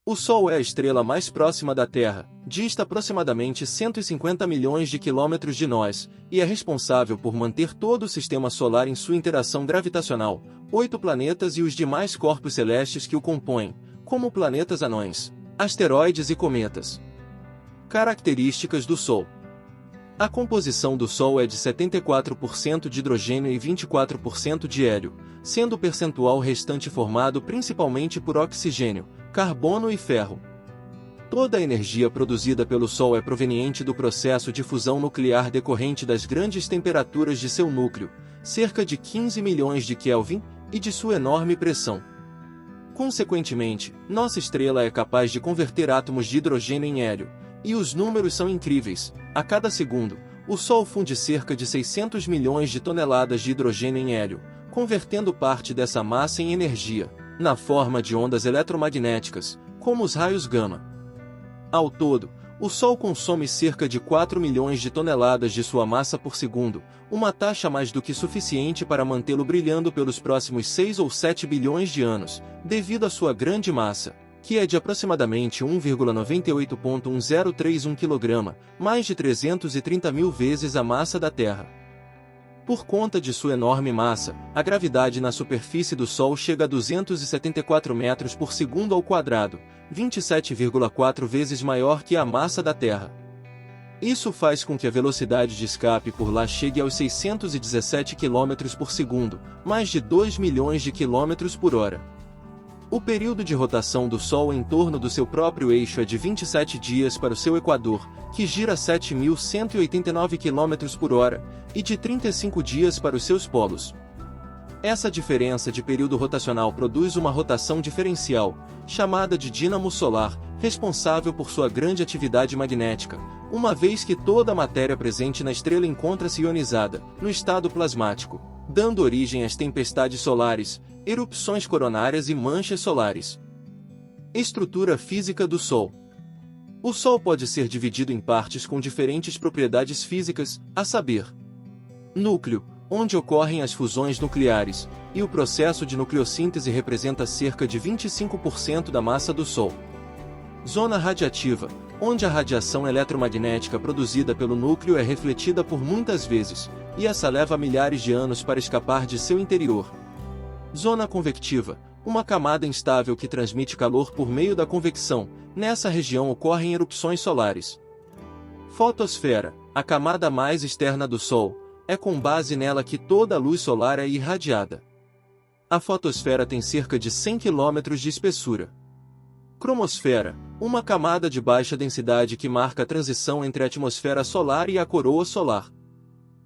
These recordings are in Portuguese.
O Sol é a estrela mais próxima da Terra, dista aproximadamente 150 milhões de quilômetros de nós, e é responsável por manter todo o sistema solar em sua interação gravitacional, 8 planetas e os demais corpos celestes que o compõem, como planetas anões, asteroides e cometas. Características do Sol. A composição do Sol é de 74% de hidrogênio e 24% de hélio, sendo o percentual restante formado principalmente por oxigênio, carbono e ferro. Toda a energia produzida pelo Sol é proveniente do processo de fusão nuclear decorrente das grandes temperaturas de seu núcleo, cerca de 15 milhões de Kelvin, e de sua enorme pressão. Consequentemente, nossa estrela é capaz de converter átomos de hidrogênio em hélio, e os números são incríveis. A cada segundo, o Sol funde cerca de 600 milhões de toneladas de hidrogênio em hélio, convertendo parte dessa massa em energia, na forma de ondas eletromagnéticas, como os raios gama. Ao todo, o Sol consome cerca de 4 milhões de toneladas de sua massa por segundo, uma taxa mais do que suficiente para mantê-lo brilhando pelos próximos 6 ou 7 bilhões de anos, devido à sua grande massa, que é de aproximadamente 1,98.1031 kg, mais de 330 mil vezes a massa da Terra. Por conta de sua enorme massa, a gravidade na superfície do Sol chega a 274 metros por segundo ao quadrado, 27,4 vezes maior que a massa da Terra. Isso faz com que a velocidade de escape por lá chegue aos 617 km por segundo, mais de 2 milhões de km por hora. O período de rotação do Sol em torno do seu próprio eixo é de 27 dias para o seu equador, que gira a 7.189 km por hora, e de 35 dias para os seus polos. Essa diferença de período rotacional produz uma rotação diferencial, chamada de dínamo solar, responsável por sua grande atividade magnética, uma vez que toda a matéria presente na estrela encontra-se ionizada, no estado plasmático, dando origem às tempestades solares, erupções coronárias e manchas solares. Estrutura física do Sol. O Sol pode ser dividido em partes com diferentes propriedades físicas, a saber: núcleo, onde ocorrem as fusões nucleares, e o processo de nucleossíntese representa cerca de 25% da massa do Sol. Zona radiativa, onde a radiação eletromagnética produzida pelo núcleo é refletida por muitas vezes, e essa leva milhares de anos para escapar de seu interior. Zona convectiva, uma camada instável que transmite calor por meio da convecção. Nessa região ocorrem erupções solares. Fotosfera, a camada mais externa do Sol, é com base nela que toda a luz solar é irradiada. A fotosfera tem cerca de 100 km de espessura. Cromosfera, uma camada de baixa densidade que marca a transição entre a atmosfera solar e a coroa solar.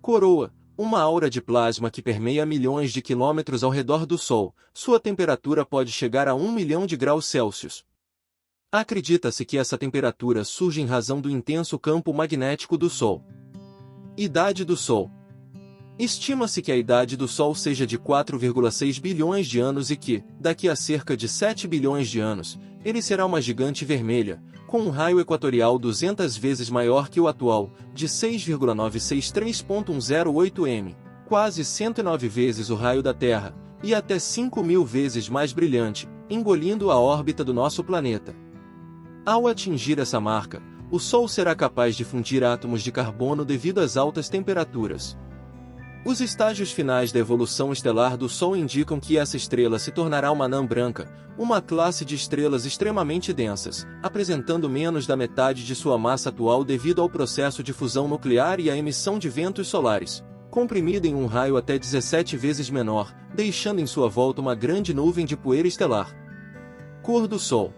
Coroa, uma aura de plasma que permeia milhões de quilômetros ao redor do Sol. Sua temperatura pode chegar a 1 milhão de graus Celsius. Acredita-se que essa temperatura surge em razão do intenso campo magnético do Sol. Idade do Sol. Estima-se que a idade do Sol seja de 4,6 bilhões de anos e que, daqui a cerca de 7 bilhões de anos, ele será uma gigante vermelha, com um raio equatorial 200 vezes maior que o atual, de 6,963.108 m, quase 109 vezes o raio da Terra, e até 5.000 vezes mais brilhante, engolindo a órbita do nosso planeta. Ao atingir essa marca, o Sol será capaz de fundir átomos de carbono devido às altas temperaturas. Os estágios finais da evolução estelar do Sol indicam que essa estrela se tornará uma anã branca, uma classe de estrelas extremamente densas, apresentando menos da metade de sua massa atual devido ao processo de fusão nuclear e à emissão de ventos solares, comprimida em um raio até 17 vezes menor, deixando em sua volta uma grande nuvem de poeira estelar. Cor do Sol.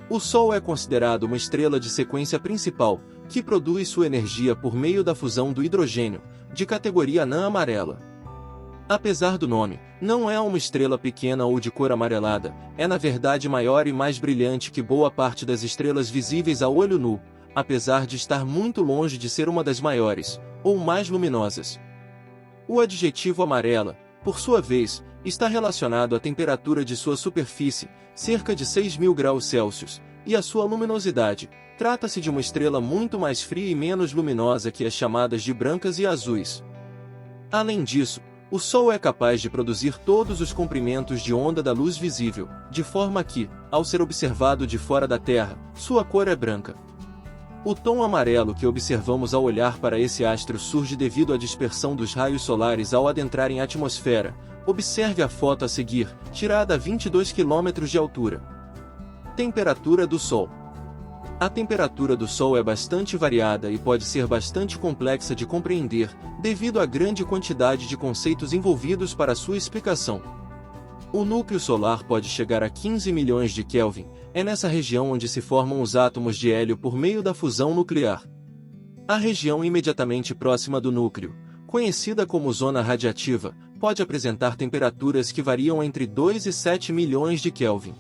O Sol é considerado uma estrela de sequência principal, que produz sua energia por meio da fusão do hidrogênio, de categoria anã amarela. Apesar do nome, não é uma estrela pequena ou de cor amarelada, é na verdade maior e mais brilhante que boa parte das estrelas visíveis a olho nu, apesar de estar muito longe de ser uma das maiores, ou mais luminosas. O adjetivo amarela, por sua vez, está relacionado à temperatura de sua superfície, cerca de 6.000 graus Celsius, e à sua luminosidade. Trata-se de uma estrela muito mais fria e menos luminosa que as chamadas de brancas e azuis. Além disso, O Sol é capaz de produzir todos os comprimentos de onda da luz visível, de forma que, ao ser observado de fora da Terra, sua cor é branca. O tom amarelo que observamos ao olhar para esse astro surge devido à dispersão dos raios solares ao adentrarem a atmosfera. Observe a foto a seguir, tirada a 22 km de altura. Temperatura do Sol. A temperatura do Sol é bastante variada e pode ser bastante complexa de compreender, devido à grande quantidade de conceitos envolvidos para sua explicação. O núcleo solar pode chegar a 15 milhões de Kelvin, é nessa região onde se formam os átomos de hélio por meio da fusão nuclear. A região imediatamente próxima do núcleo, conhecida como zona radiativa, pode apresentar temperaturas que variam entre 2 e 7 milhões de Kelvin.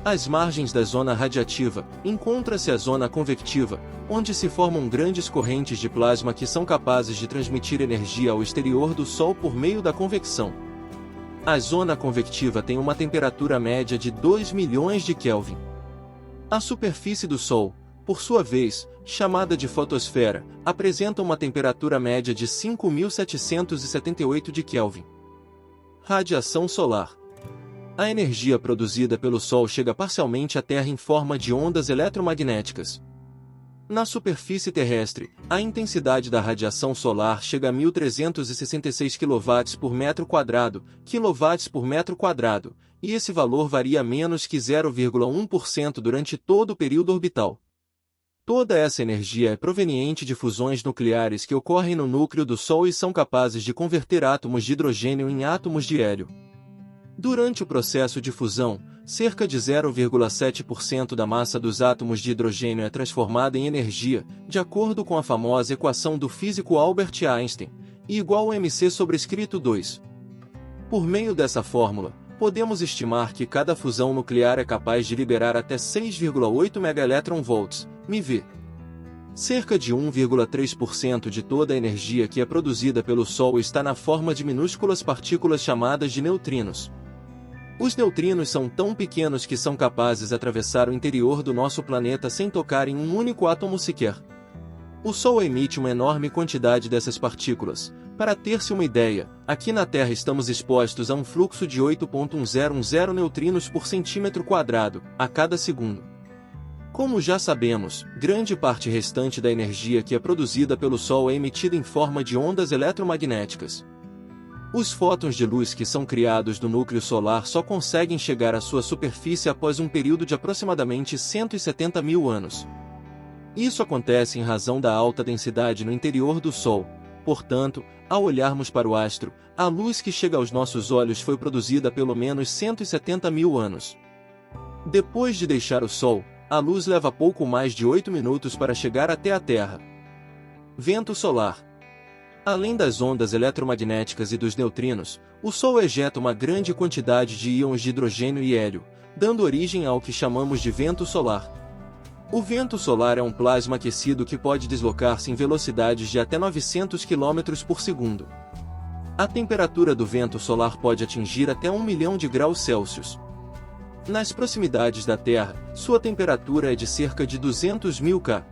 Às margens da zona radiativa, encontra-se a zona convectiva, onde se formam grandes correntes de plasma que são capazes de transmitir energia ao exterior do Sol por meio da convecção. A zona convectiva tem uma temperatura média de 2 milhões de Kelvin. A superfície do Sol, por sua vez, chamada de fotosfera, apresenta uma temperatura média de 5.778 de Kelvin. Radiação solar. A energia produzida pelo Sol chega parcialmente à Terra em forma de ondas eletromagnéticas. Na superfície terrestre, a intensidade da radiação solar chega a 1.366 kW por metro quadrado, e esse valor varia menos que 0,1% durante todo o período orbital. Toda essa energia é proveniente de fusões nucleares que ocorrem no núcleo do Sol e são capazes de converter átomos de hidrogênio em átomos de hélio. Durante o processo de fusão, cerca de 0,7% da massa dos átomos de hidrogênio é transformada em energia, de acordo com a famosa equação do físico Albert Einstein, I igual a mc sobrescrito 2. Por meio dessa fórmula, podemos estimar que cada fusão nuclear é capaz de liberar até 6,8 MeV, MeV. Cerca de 1,3% de toda a energia que é produzida pelo Sol está na forma de minúsculas partículas chamadas de neutrinos. Os neutrinos são tão pequenos que são capazes de atravessar o interior do nosso planeta sem tocar em um único átomo sequer. O Sol emite uma enorme quantidade dessas partículas. Para ter-se uma ideia, aqui na Terra estamos expostos a um fluxo de 8,1010 neutrinos por centímetro quadrado, a cada segundo. Como já sabemos, grande parte restante da energia que é produzida pelo Sol é emitida em forma de ondas eletromagnéticas. Os fótons de luz que são criados do núcleo solar só conseguem chegar à sua superfície após um período de aproximadamente 170 mil anos. Isso acontece em razão da alta densidade no interior do Sol. Portanto, ao olharmos para o astro, a luz que chega aos nossos olhos foi produzida há pelo menos 170 mil anos. Depois de deixar o Sol, a luz leva pouco mais de 8 minutos para chegar até a Terra. Vento solar. Além das ondas eletromagnéticas e dos neutrinos, o Sol ejeta uma grande quantidade de íons de hidrogênio e hélio, dando origem ao que chamamos de vento solar. O vento solar é um plasma aquecido que pode deslocar-se em velocidades de até 900 km por segundo. A temperatura do vento solar pode atingir até 1 milhão de graus Celsius. Nas proximidades da Terra, sua temperatura é de cerca de 200 mil K.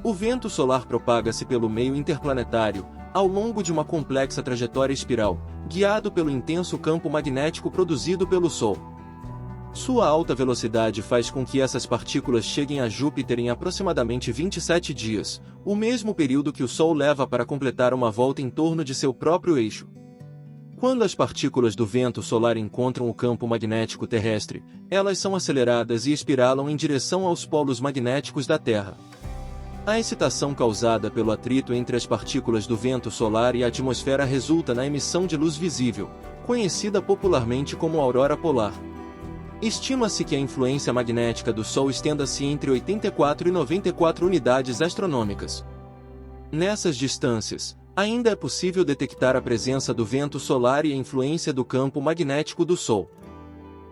O vento solar propaga-se pelo meio interplanetário, ao longo de uma complexa trajetória espiral, guiado pelo intenso campo magnético produzido pelo Sol. Sua alta velocidade faz com que essas partículas cheguem a Júpiter em aproximadamente 27 dias, o mesmo período que o Sol leva para completar uma volta em torno de seu próprio eixo. Quando as partículas do vento solar encontram o campo magnético terrestre, elas são aceleradas e espiralam em direção aos polos magnéticos da Terra. A excitação causada pelo atrito entre as partículas do vento solar e a atmosfera resulta na emissão de luz visível, conhecida popularmente como aurora polar. Estima-se que a influência magnética do Sol estenda-se entre 84 e 94 unidades astronômicas. Nessas distâncias, ainda é possível detectar a presença do vento solar e a influência do campo magnético do Sol.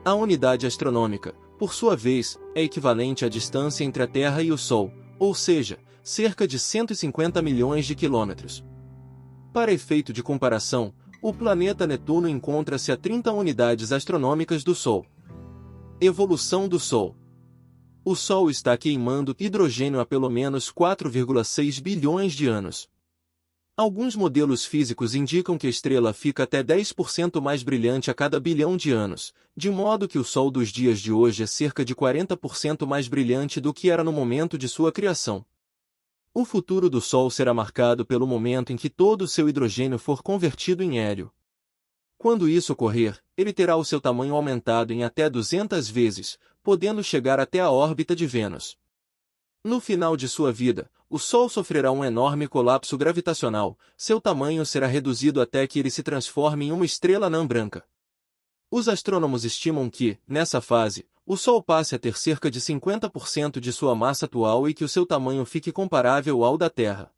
A unidade astronômica, por sua vez, é equivalente à distância entre a Terra e o Sol, ou seja, cerca de 150 milhões de quilômetros. Para efeito de comparação, o planeta Netuno encontra-se a 30 unidades astronômicas do Sol. Evolução do Sol. O Sol está queimando hidrogênio há pelo menos 4,6 bilhões de anos. Alguns modelos físicos indicam que a estrela fica até 10% mais brilhante a cada bilhão de anos, de modo que o Sol dos dias de hoje é cerca de 40% mais brilhante do que era no momento de sua criação. O futuro do Sol será marcado pelo momento em que todo o seu hidrogênio for convertido em hélio. Quando isso ocorrer, ele terá o seu tamanho aumentado em até 200 vezes, podendo chegar até a órbita de Vênus. No final de sua vida, o Sol sofrerá um enorme colapso gravitacional, seu tamanho será reduzido até que ele se transforme em uma estrela anã branca. Os astrônomos estimam que, nessa fase, o Sol passe a ter cerca de 50% de sua massa atual e que o seu tamanho fique comparável ao da Terra.